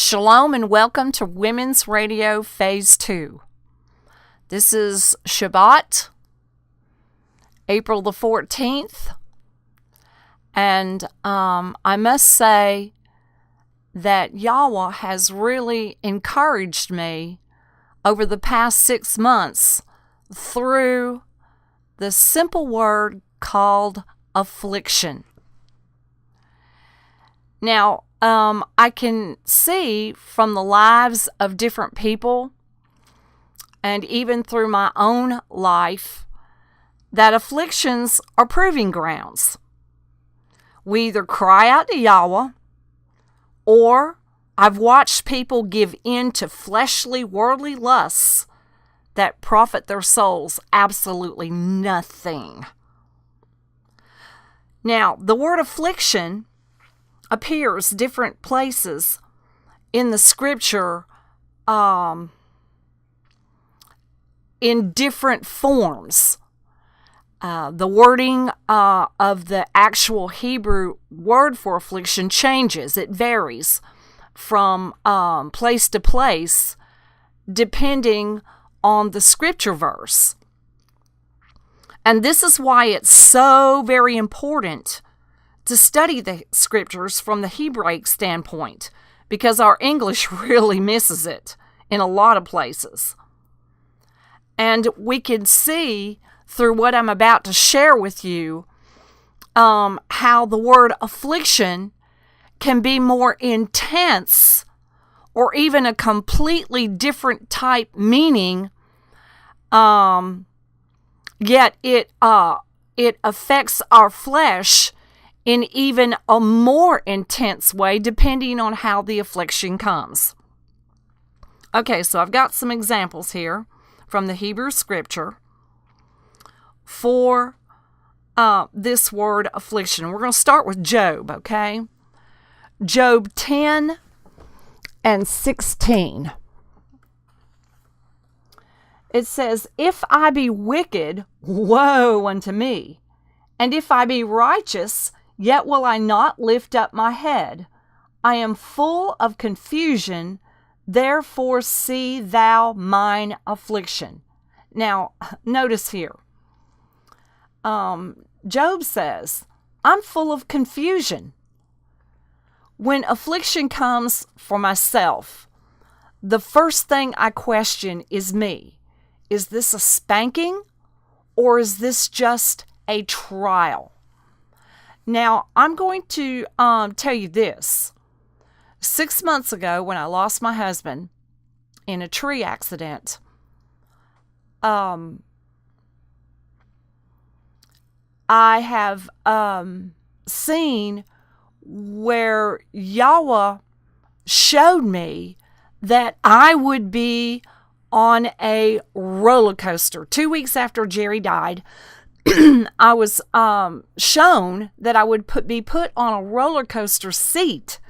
Shalom and welcome to Women's Radio Phase 2. This is Shabbat, April the 14th, and I must say that Yahwah has really encouraged me over the past 6 months through the simple word called affliction. Now, I can see from the lives of different people and even through my own life that afflictions are proving grounds. We either cry out to Yahwah, or I've watched people give in to fleshly, worldly lusts that profit their souls absolutely nothing. Now, the word affliction appears different places in the scripture in different forms. The wording of the actual Hebrew word for affliction changes. It varies from place to place depending on the scripture verse. And this is why it's so very important to study the scriptures from the Hebraic standpoint, because our English really misses it in a lot of places. And we can see through what I'm about to share with you how the word affliction can be more intense or even a completely different type meaning, yet it affects our flesh in even a more intense way, depending on how the affliction comes. Okay, so I've got some examples here from the Hebrew scripture for this word affliction. We're going to start with Job, okay? Job 10 and 16. It says, "If I be wicked, woe unto me, and if I be righteous, yet will I not lift up my head. I am full of confusion, therefore see thou mine affliction." Now, notice here. Job says, I'm full of confusion. When affliction comes for myself, the first thing I question is me. Is this a spanking, or is this just a trial? Now, I'm going to tell you this. 6 months ago, when I lost my husband in a tree accident, I have seen where Yahweh showed me that I would be on a roller coaster. 2 weeks after Jerry died, I was shown that I would be put on a roller coaster seat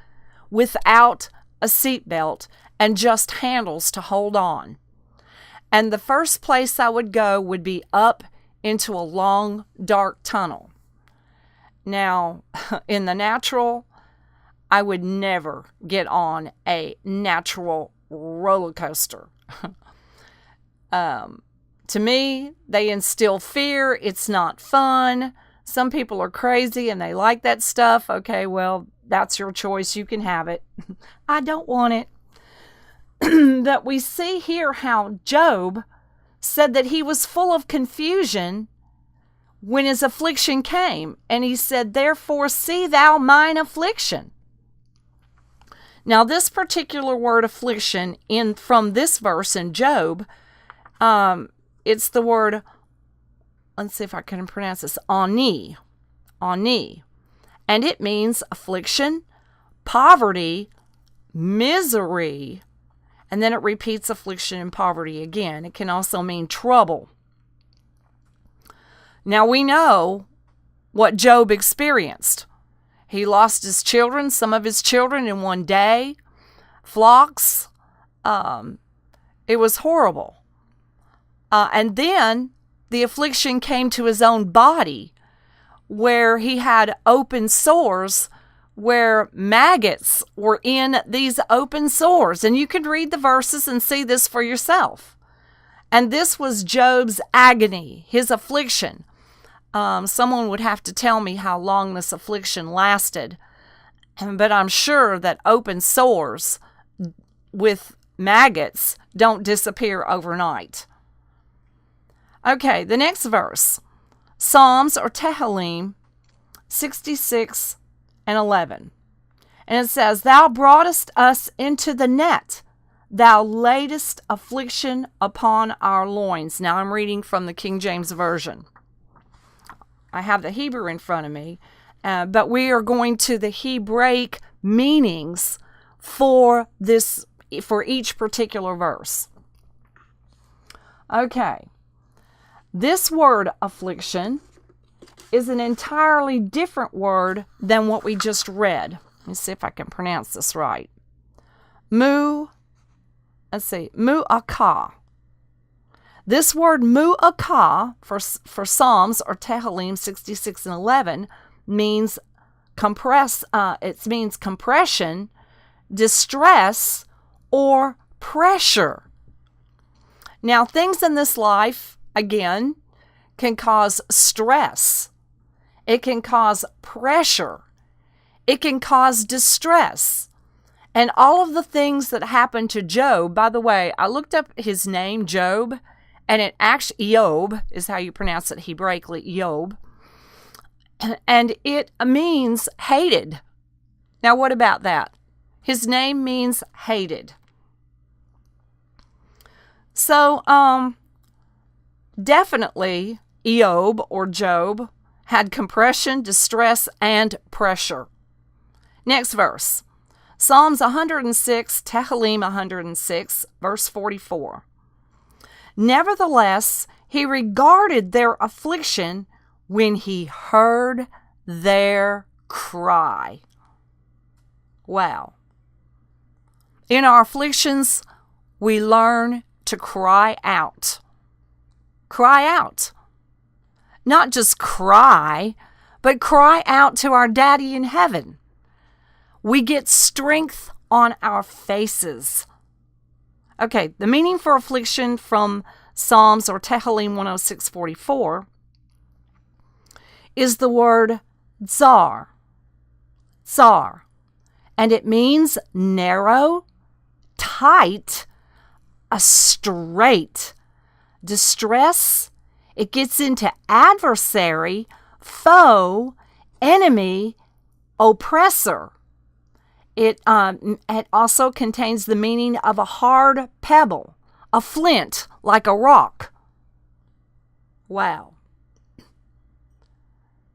without a seat belt and just handles to hold on. And the first place I would go would be up into a long, dark tunnel. Now, in the natural, I would never get on a natural roller coaster. To me, they instill fear. It's not fun. Some people are crazy and they like that stuff. Okay, well, that's your choice. You can have it. I don't want it. But we see here how Job said that he was full of confusion when his affliction came. And he said, therefore see thou mine affliction. Now, this particular word affliction from this verse in Job, it's the word, let's see if I can pronounce this, ani. And it means affliction, poverty, misery, and then it repeats affliction and poverty again. It can also mean trouble. Now we know what Job experienced. He lost his children, some of his children in one day, flocks. It was horrible. And then the affliction came to his own body, where he had open sores where maggots were in these open sores. And you can read the verses and see this for yourself. And this was Job's agony, his affliction. Someone would have to tell me how long this affliction lasted. But I'm sure that open sores with maggots don't disappear overnight. Okay, the next verse. Psalms or Tehillim 66 and 11. And it says, Thou broughtest us into the net. Thou laidest affliction upon our loins. Now I'm reading from the King James Version. I have the Hebrew in front of me, but we are going to the Hebraic meanings for each particular verse. Okay. This word affliction is an entirely different word than what we just read. Let me see if I can pronounce this right. Mu'akah. This word mu'akah for Psalms or Tehillim 66 and 11 means it means compression, distress, or pressure. Now, things in this life, again, can cause stress. It can cause pressure. It can cause distress. And all of the things that happened to Job, by the way, I looked up his name, Job, and it actually, Job is how you pronounce it Hebraically, Job. And it means hated. Now, what about that? His name means hated. So, definitely, Job or Job had compression, distress, and pressure. Next verse. Psalms 106, Tehillim 106, verse 44. Nevertheless, he regarded their affliction when he heard their cry. Wow. In our afflictions, we learn to cry out. Cry out. Not just cry, but cry out to our Daddy in heaven. We get strength on our faces. Okay, the meaning for affliction from Psalms or Tehillim 106:44 is the word zar. Zar. And it means narrow, tight, a strait. Distress, it gets into adversary, foe, enemy, oppressor. It also contains the meaning of a hard pebble, a flint, like a rock. Wow.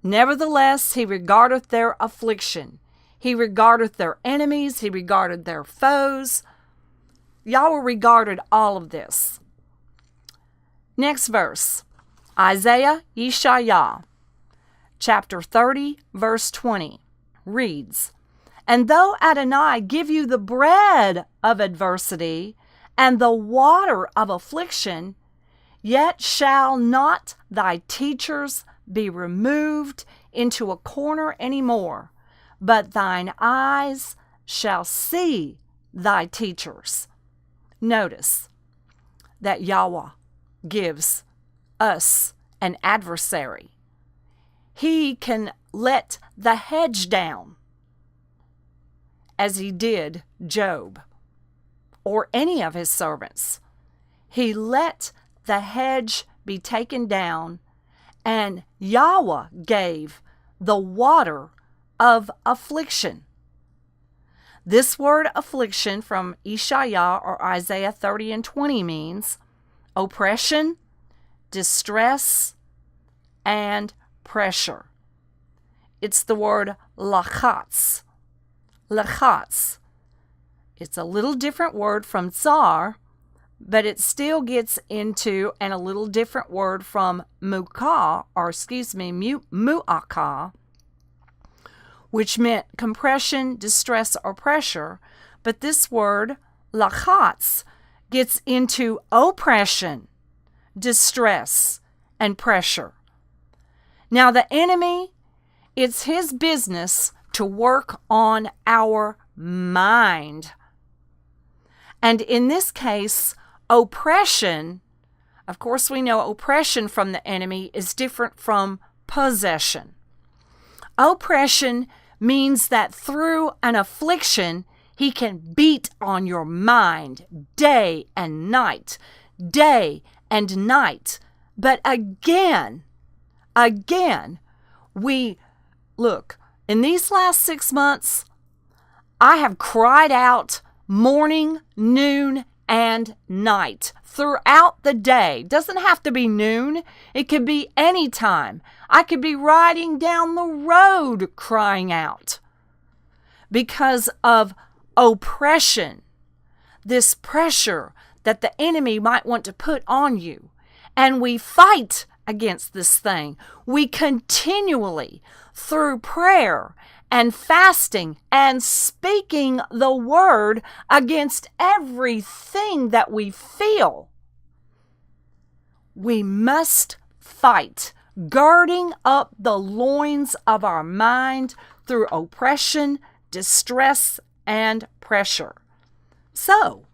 Nevertheless, he regardeth their affliction. He regardeth their enemies. He regarded their foes. Yahweh regarded all of this. Next verse. Isaiah, Yeshayah, chapter 30, verse 20, reads, And though Adonai give you the bread of adversity and the water of affliction, yet shall not thy teachers be removed into a corner any more, but thine eyes shall see thy teachers. Notice that Yahweh gives us an adversary. He can let the hedge down, as he did Job or any of his servants. He let the hedge be taken down, and Yahweh gave the water of affliction. This word affliction from Ishaiah or Isaiah 30 and 20 means oppression, distress, and pressure. It's the word lachatz. Lachatz. It's a little different word from tsar, but it still gets into a little different word from mu'akah, which meant compression, distress, or pressure. But this word, lachatz, gets into oppression, distress, and pressure. Now the enemy, it's his business to work on our mind. And in this case, oppression, of course we know oppression from the enemy is different from possession. Oppression means that through an affliction, he can beat on your mind day and night. But again, look, in these last 6 months, I have cried out morning, noon, and night throughout the day. Doesn't have to be noon. It could be any time. I could be riding down the road crying out because of oppression, this pressure that the enemy might want to put on you. And we fight against this thing. We continually, through prayer and fasting and speaking the word against everything that we feel, we must fight, girding up the loins of our mind through oppression, distress, and pressure. So,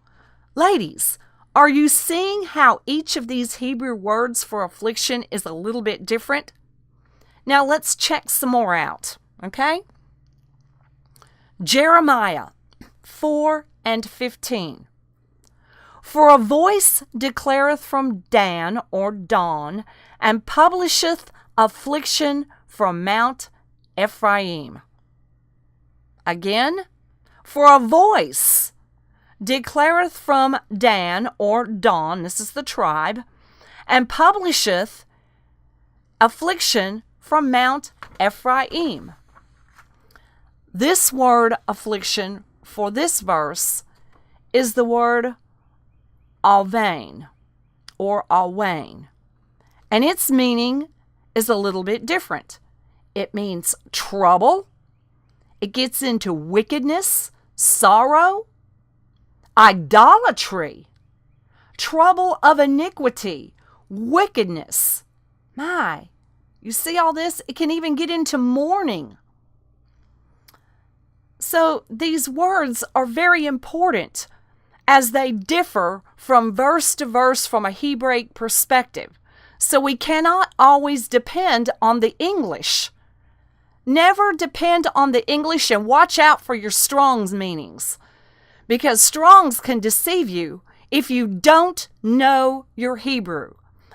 ladies, are you seeing how each of these Hebrew words for affliction is a little bit different? Now let's check some more out, okay? Jeremiah 4 and 15. For a voice declareth from Dan or Dawn, and publisheth affliction from Mount Ephraim. Again, for a voice declareth from Dan or Dawn, this is the tribe, and publisheth affliction from Mount Ephraim. This word affliction for this verse is the word alvain or alwain, and its meaning is a little bit different. It means trouble. It gets into wickedness, sorrow, idolatry, trouble of iniquity, wickedness. You see all this? It can even get into mourning. So these words are very important as they differ from verse to verse from a Hebraic perspective. So we cannot always depend on the English. Never depend on the English, and watch out for your Strong's meanings, because Strong's can deceive you if you don't know your Hebrew.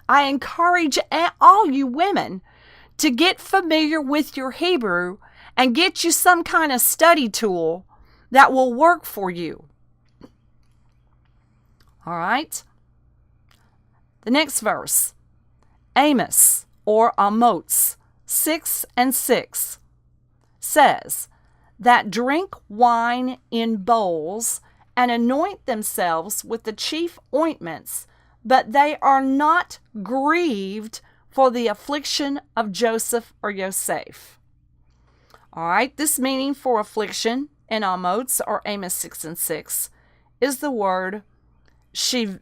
I encourage all you women to get familiar with your Hebrew and get you some kind of study tool that will work for you. All right? The next verse, Amos or Amos 6 and 6 says, that drink wine in bowls and anoint themselves with the chief ointments, but they are not grieved for the affliction of Joseph or Yosef. All right, this meaning for affliction in Amos or Amos 6 and 6 is the word shiver.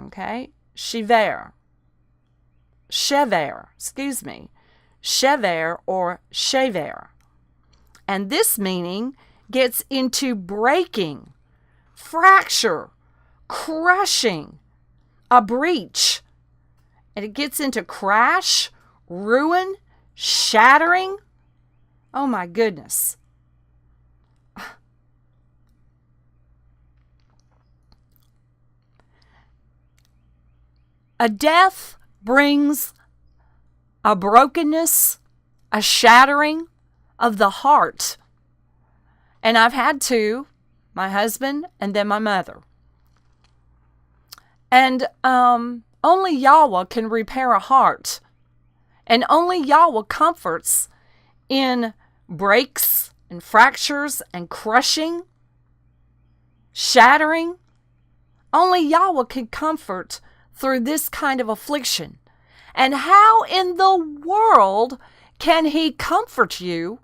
Okay, shiver. Shever or shever. And this meaning gets into breaking, fracture, crushing, a breach. And it gets into crash, ruin, shattering. Oh my goodness. A death brings a brokenness, a shattering of the heart. And I've had two, my husband and then my mother. And only Yahwah can repair a heart. And only Yahwah comforts in breaks and fractures and crushing, shattering. Only Yahweh can comfort through this kind of affliction. And how in the world can He comfort you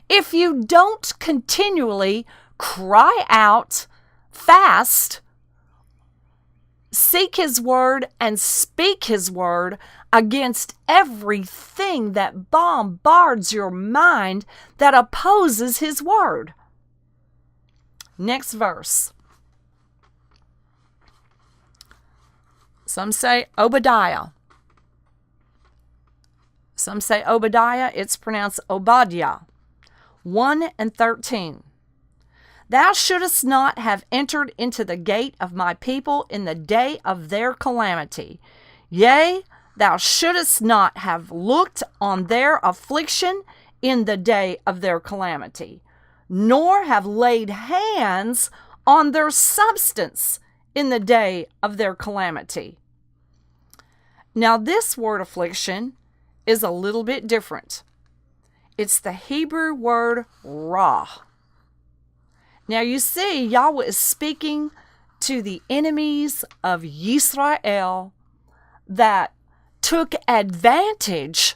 if you don't continually cry out, fast, seek His word and speak His word against everything that bombards your mind that opposes His word. Next verse. Some say Obadiah. Some say Obadiah. It's pronounced Obadiah. 1:13. Thou shouldest not have entered into the gate of my people in the day of their calamity. Yea, thou shouldest not have looked on their affliction in the day of their calamity, nor have laid hands on their substance in the day of their calamity. Now, this word affliction is a little bit different. It's the Hebrew word ra. Now, you see, Yahweh is speaking to the enemies of Yisrael that took advantage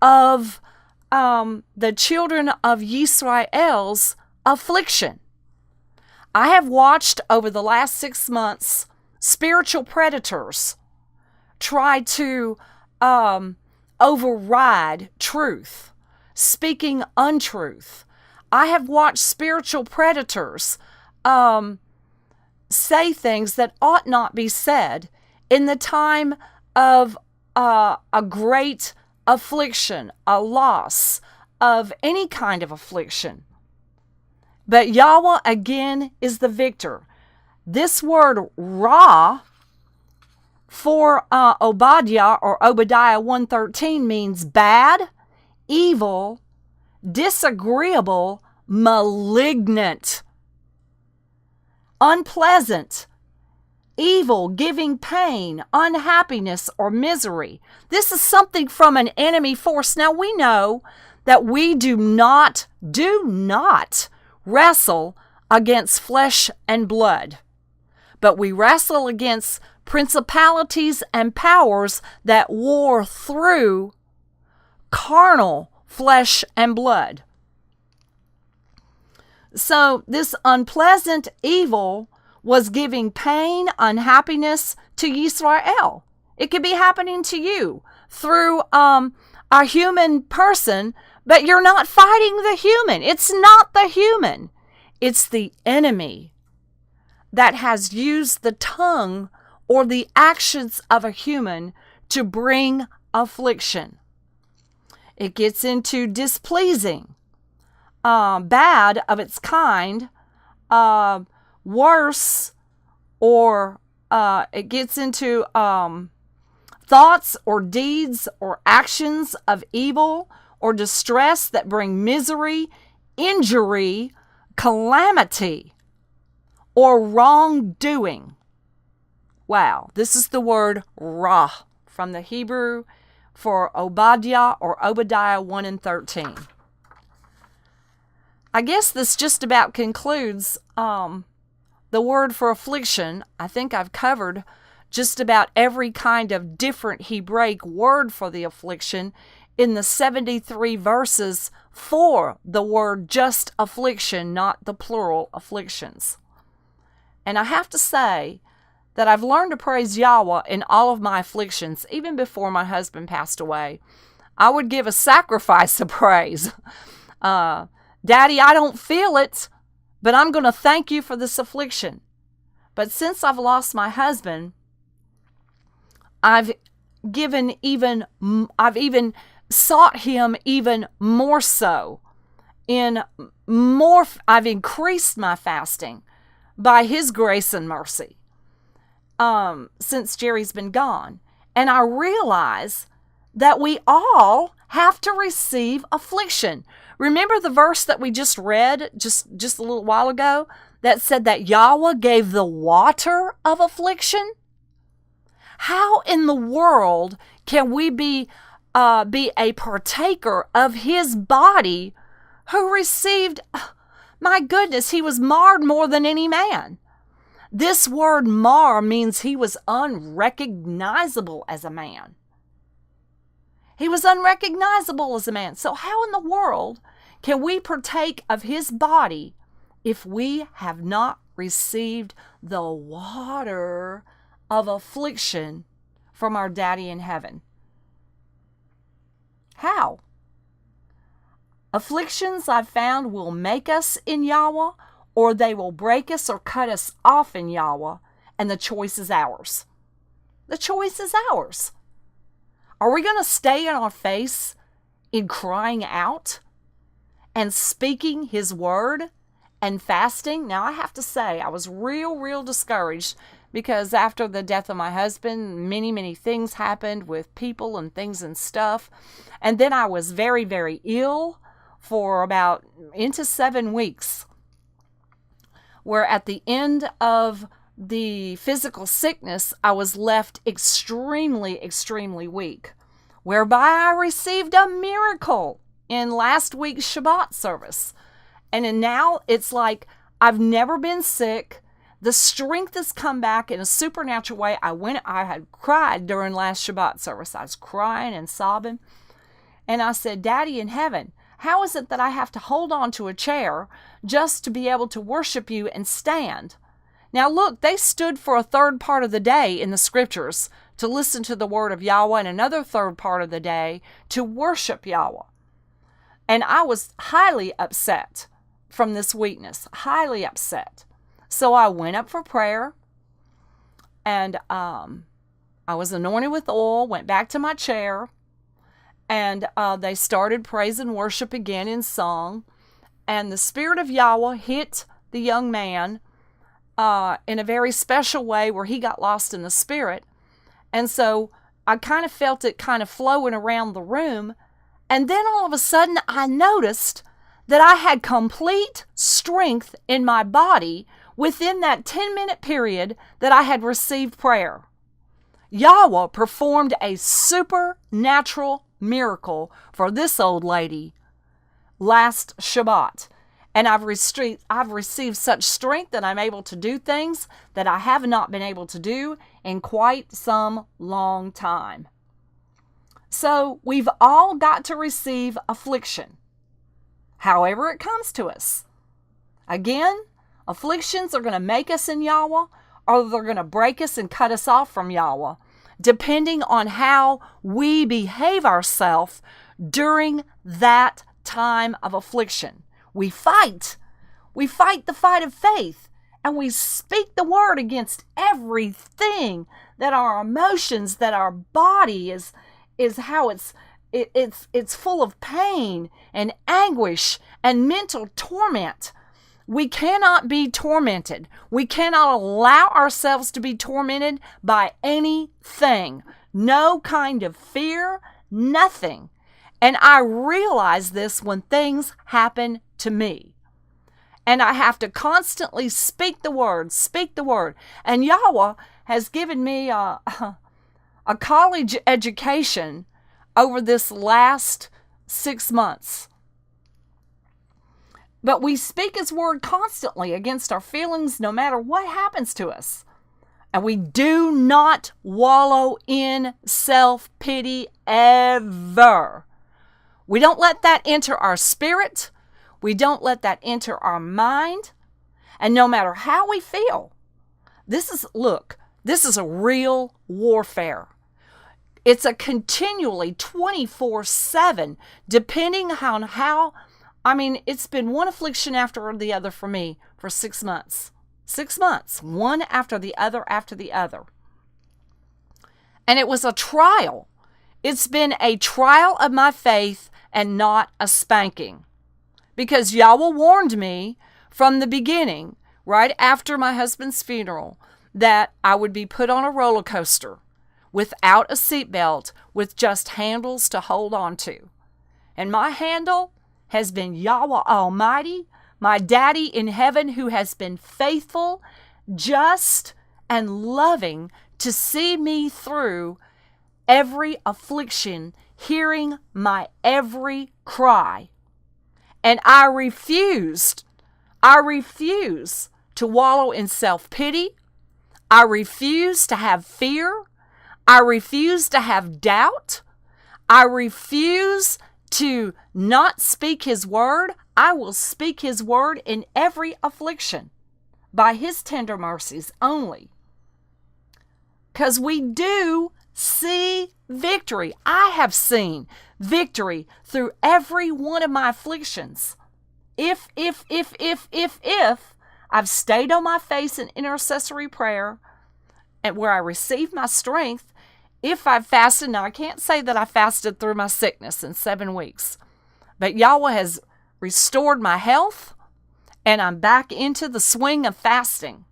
of the children of Yisrael's affliction. I have watched over the last 6 months spiritual predators try to override truth, speaking untruth. I have watched spiritual predators say things that ought not be said in the time of a great affliction, a loss of any kind of affliction. But Yahweh again is the victor. This word Ra for Obadiah or Obadiah 1:13 means bad, evil, disagreeable, malignant, unpleasant, evil, giving pain, unhappiness, or misery. This is something from an enemy force. Now we know that we do not wrestle against flesh and blood, but we wrestle against principalities and powers that war through carnal flesh and blood. So this unpleasant evil was giving pain, unhappiness to Yisrael. It could be happening to you through a human person, but you're not fighting the human. It's not the human. It's the enemy that has used the tongue or the actions of a human to bring affliction. It gets into displeasing, bad of its kind, worse, or it gets into thoughts or deeds or actions of evil or distress that bring misery, injury, calamity, or wrongdoing. Wow, this is the word Ra from the Hebrew for Obadiah or Obadiah 1:13. I guess this just about concludes the word for affliction. I think I've covered just about every kind of different Hebraic word for the affliction in the 73 verses for the word just affliction, not the plural afflictions. And I have to say that I've learned to praise Yahweh in all of my afflictions. Even before my husband passed away, I would give a sacrifice of praise. Daddy, I don't feel it, but I'm going to thank you for this affliction. But since I've lost my husband, I've even sought him even more so. I've increased my fasting by his grace and mercy since Jerry's been gone. And I realize that we all have to receive affliction. Remember the verse that we just read just a little while ago that said that Yahweh gave the water of affliction? How in the world can we be a partaker of his body who received, my goodness, he was marred more than any man. This word mar means he was unrecognizable as a man. He was unrecognizable as a man. So how in the world can we partake of his body if we have not received the water of affliction from our Daddy in heaven. How? Afflictions, I've found, will make us in Yahweh, or they will break us or cut us off in Yahweh, and the choice is ours. The choice is ours. Are we going to stay on our face in crying out and speaking His word and fasting? Now, I have to say, I was real discouraged because after the death of my husband, many things happened with people and things and stuff. And then I was very ill for about into 7 weeks, where at the end of the physical sickness, I was left extremely weak, whereby I received a miracle in last week's Shabbat service. And now it's like I've never been sick. The strength has come back in a supernatural way. I had cried during last Shabbat service. I was crying and sobbing. And I said, Daddy in heaven, how is it that I have to hold on to a chair just to be able to worship you and stand? Now look, they stood for a third part of the day in the scriptures to listen to the word of Yahweh, and another third part of the day to worship Yahweh. And I was highly upset from this weakness, highly upset. So I went up for prayer, and I was anointed with oil, went back to my chair, and they started praise and worship again in song. And the Spirit of Yahweh hit the young man in a very special way where he got lost in the Spirit. And so I kind of felt it kind of flowing around the room. And then all of a sudden I noticed that I had complete strength in my body within that 10-minute period that I had received prayer. Yahweh performed a supernatural miracle for this old lady last Shabbat. And I've received such strength that I'm able to do things that I have not been able to do in quite some long time. So we've all got to receive affliction, however it comes to us. Again, afflictions are going to make us in Yahweh, or they're going to break us and cut us off from Yahweh, depending on how we behave ourselves during that time of affliction. We fight the fight of faith, and we speak the word against everything that our emotions, that our body is how it's full of pain and anguish and mental torment. We cannot be tormented. We cannot allow ourselves to be tormented by anything. No kind of fear, nothing. And I realize this when things happen to me. And I have to constantly speak the word. And Yahweh has given me a college education over this last 6 months. But we speak His word constantly against our feelings no matter what happens to us. And we do not wallow in self-pity ever. We don't let that enter our spirit. We don't let that enter our mind. And no matter how we feel, this is a real warfare. It's a continually 24/7, depending on how, it's been one affliction after the other for me for 6 months. 6 months, one after the other. And it was a trial. It's been a trial of my faith and not a spanking. Because Yahweh warned me from the beginning, right after my husband's funeral, that I would be put on a roller coaster without a seatbelt, with just handles to hold on to. And my handle has been Yahweh Almighty, my Daddy in heaven, who has been faithful, just, and loving to see me through every affliction, hearing my every cry. And I refuse to wallow in self-pity. I refuse to have fear. I refuse to have doubt. I refuse to not speak His word. I will speak His word in every affliction by His tender mercies only. because we do see victory. I have seen victory through every one of my afflictions. If I've stayed on my face in intercessory prayer and where I receive my strength, if I've fasted, now I can't say that I fasted through my sickness in 7 weeks, but Yahweh has restored my health and I'm back into the swing of fasting.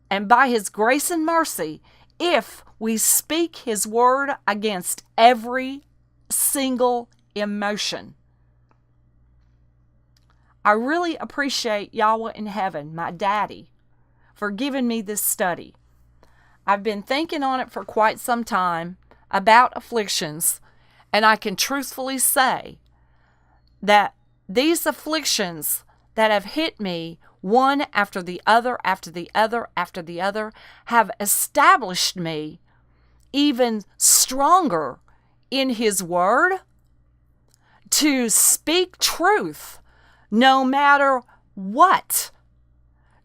And by His grace and mercy, if we speak His word against every single emotion. I really appreciate Yahweh in heaven, my daddy, for giving me this study. I've been thinking on it for quite some time about afflictions, and I can truthfully say that these afflictions that have hit me one after the other, after the other, after the other, have established me even stronger in His word to speak truth no matter what,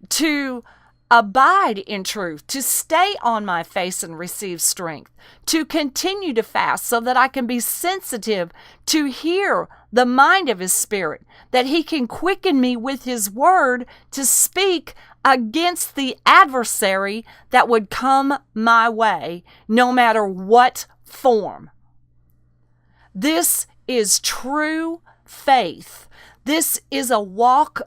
to abide in truth, to stay on my face and receive strength, to continue to fast so that I can be sensitive to hear the mind of His Spirit, that He can quicken me with His word to speak against the adversary that would come my way, no matter what form. This is true faith. This is a walk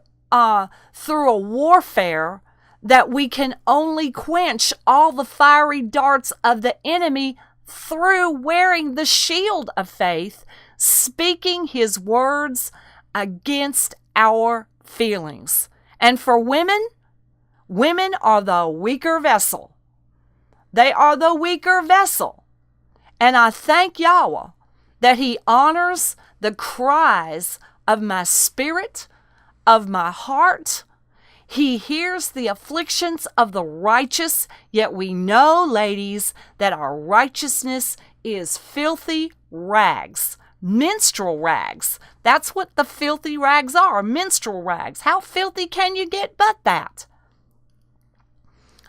through a warfare that we can only quench all the fiery darts of the enemy through wearing the shield of faith, speaking His words against our feelings. And for women, women are the weaker vessel. They are the weaker vessel. And I thank Yahweh that He honors the cries of my spirit, of my heart. He hears the afflictions of the righteous, yet we know, ladies, that our righteousness is filthy rags, menstrual rags. That's what the filthy rags are, menstrual rags. How filthy can you get but that?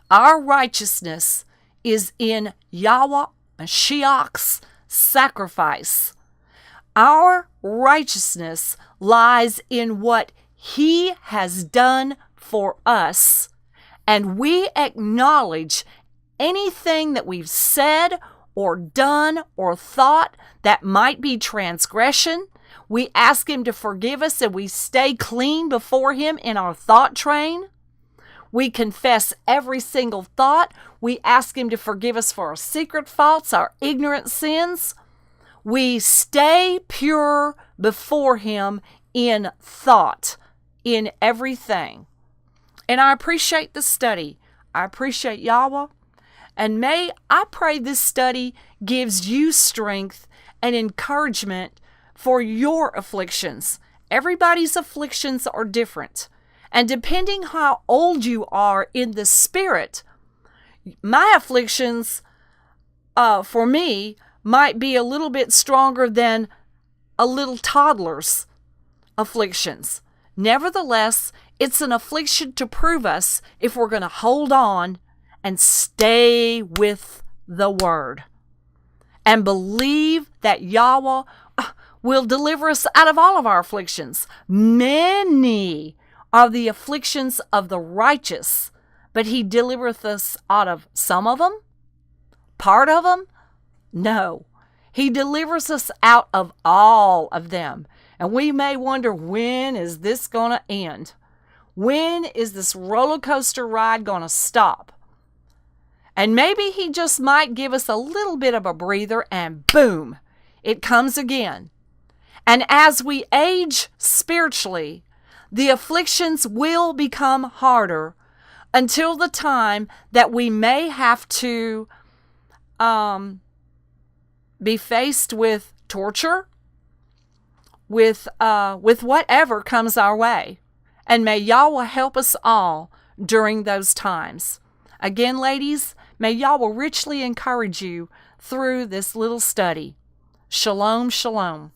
Our righteousness is in Yahweh Mashiach's sacrifice. Our righteousness lies in what He has done for us, and we acknowledge anything that we've said or done or thought that might be transgression. We ask Him to forgive us, and we stay clean before Him in our thought train. We confess every single thought. We ask Him to forgive us for our secret faults, our ignorant sins. We stay pure before Him in thought, in everything. And I appreciate the study. I appreciate Yahweh. And I pray this study gives you strength and encouragement for your afflictions. Everybody's afflictions are different. And depending how old you are in the Spirit, my afflictions, for me, might be a little bit stronger than a little toddler's afflictions. Nevertheless, it's an affliction to prove us if we're going to hold on and stay with the Word and believe that Yahweh will deliver us out of all of our afflictions. Many are the afflictions of the righteous, but He delivereth us out of some of them, part of them. No, He delivers us out of all of them. And we may wonder, when is this going to end? When is this roller coaster ride going to stop? And maybe He just might give us a little bit of a breather and boom, it comes again. And as we age spiritually, the afflictions will become harder until the time that we may have to be faced with torture, with whatever comes our way. And may Yahweh help us all during those times. Again, ladies, may Yahweh richly encourage you through this little study. Shalom, shalom.